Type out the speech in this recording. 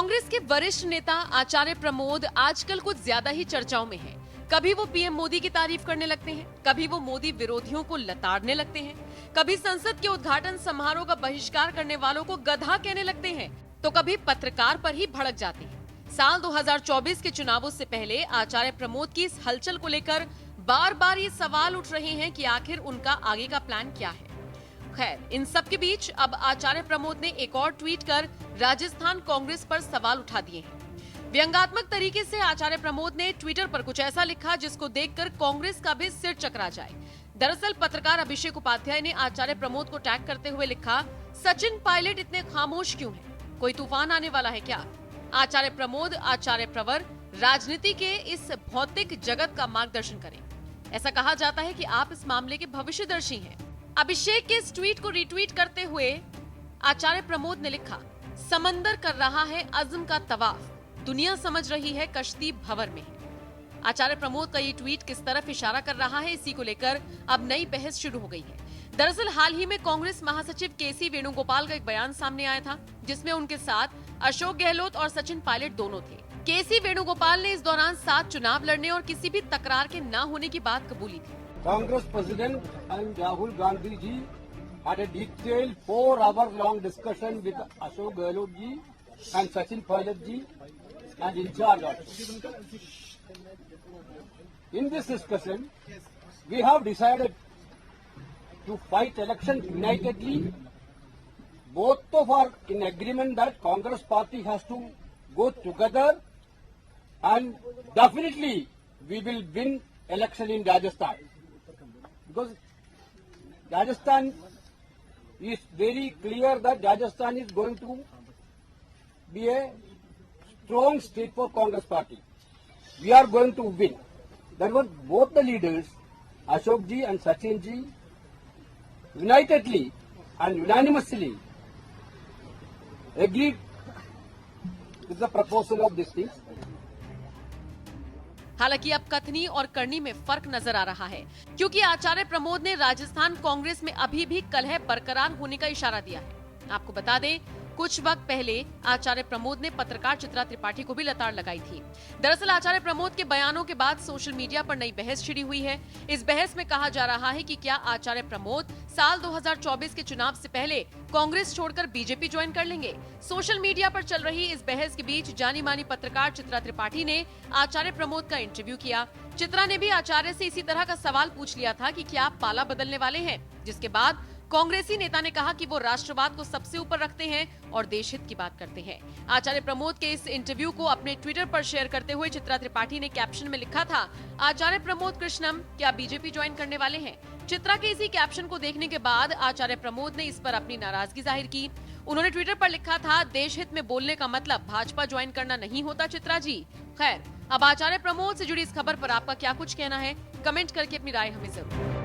कांग्रेस के वरिष्ठ नेता आचार्य प्रमोद आजकल कुछ ज्यादा ही चर्चाओं में हैं। कभी वो पीएम मोदी की तारीफ करने लगते हैं, कभी वो मोदी विरोधियों को लताड़ने लगते हैं, कभी संसद के उद्घाटन समारोह का बहिष्कार करने वालों को गधा कहने लगते हैं, तो कभी पत्रकार पर ही भड़क जाते हैं। साल 2024 के चुनावों से पहले आचार्य प्रमोद की इस हलचल को लेकर बार बार ये सवाल उठ रहे हैं कि आखिर उनका आगे का प्लान क्या है। खैर, इन सब के बीच अब आचार्य प्रमोद ने एक और ट्वीट कर राजस्थान कांग्रेस पर सवाल उठा दिए हैं। व्यंग्यात्मक तरीके से आचार्य प्रमोद ने ट्विटर पर कुछ ऐसा लिखा जिसको देखकर कांग्रेस का भी सिर चकरा जाए। दरअसल पत्रकार अभिषेक उपाध्याय ने आचार्य प्रमोद को टैग करते हुए लिखा, सचिन पायलट इतने खामोश क्यों हैं? कोई तूफान आने वाला है क्या? आचार्य प्रमोद, आचार्य प्रवर राजनीति के इस भौतिक जगत का मार्गदर्शन करें। ऐसा कहा जाता है कि आप इस मामले के भविष्यदर्शी हैं। अभिषेक के इस ट्वीट को रिट्वीट करते हुए आचार्य प्रमोद ने लिखा, समंदर कर रहा है अज़्म का तवाफ, दुनिया समझ रही है कश्ती भंवर में है। आचार्य प्रमोद का ये ट्वीट किस तरफ इशारा कर रहा है, इसी को लेकर अब नई बहस शुरू हो गई है। दरअसल हाल ही में कांग्रेस महासचिव केसी वेणुगोपाल का एक बयान सामने आया था, जिसमें उनके साथ अशोक गहलोत और सचिन पायलट दोनों थे। केसी वेणुगोपाल ने इस दौरान साथ चुनाव लड़ने और किसी भी तकरार के न होने की बात कबूली थी। Congress President and Rahul Gandhi ji had a detailed 4-hour-long discussion with Ashok Gehlot ji and Sachin Pilot ji and in charge also. In this discussion, we have decided to fight election unitedly. Both of are in agreement that Congress party has to go together and definitely we will win election in Rajasthan. Because Rajasthan is very clear that Rajasthan is going to be a strong state for Congress party. We are going to win. That was both the leaders, Ashok ji and Sachin ji, unitedly and unanimously agreed with the proposal of these things. हालांकि अब कथनी और करनी में फर्क नजर आ रहा है, क्योंकि आचार्य प्रमोद ने राजस्थान कांग्रेस में अभी भी कलह बरकरार होने का इशारा दिया है। आपको बता दें, कुछ वक्त पहले आचार्य प्रमोद ने पत्रकार चित्रा त्रिपाठी को भी लताड़ लगाई थी। दरअसल आचार्य प्रमोद के बयानों के बाद सोशल मीडिया पर नई बहस छिड़ी हुई है। इस बहस में कहा जा रहा है कि क्या आचार्य प्रमोद साल 2024 के चुनाव से पहले कांग्रेस छोड़कर बीजेपी ज्वाइन कर लेंगे। सोशल मीडिया पर चल रही इस बहस के बीच जानी मानी पत्रकार चित्रा त्रिपाठी ने आचार्य प्रमोद का इंटरव्यू किया। चित्रा ने भी आचार्य से इसी तरह का सवाल पूछ लिया था कि क्या आप पाला बदलने वाले हैं, जिसके बाद कांग्रेसी नेता ने कहा कि वो राष्ट्रवाद को सबसे ऊपर रखते हैं और देश हित की बात करते हैं। आचार्य प्रमोद के इस इंटरव्यू को अपने ट्विटर पर शेयर करते हुए चित्रा त्रिपाठी ने कैप्शन में लिखा था, आचार्य प्रमोद कृष्णम क्या बीजेपी ज्वाइन करने वाले हैं? चित्रा के इसी कैप्शन को देखने के बाद आचार्य प्रमोद ने इस पर अपनी नाराजगी जाहिर की। उन्होंने ट्विटर पर लिखा था, देश हित में बोलने का मतलब भाजपा ज्वाइन करना नहीं होता चित्रा जी। खैर, अब आचार्य प्रमोद से जुड़ी इस खबर पर आपका क्या कुछ कहना है, कमेंट करके अपनी राय हमें जरूर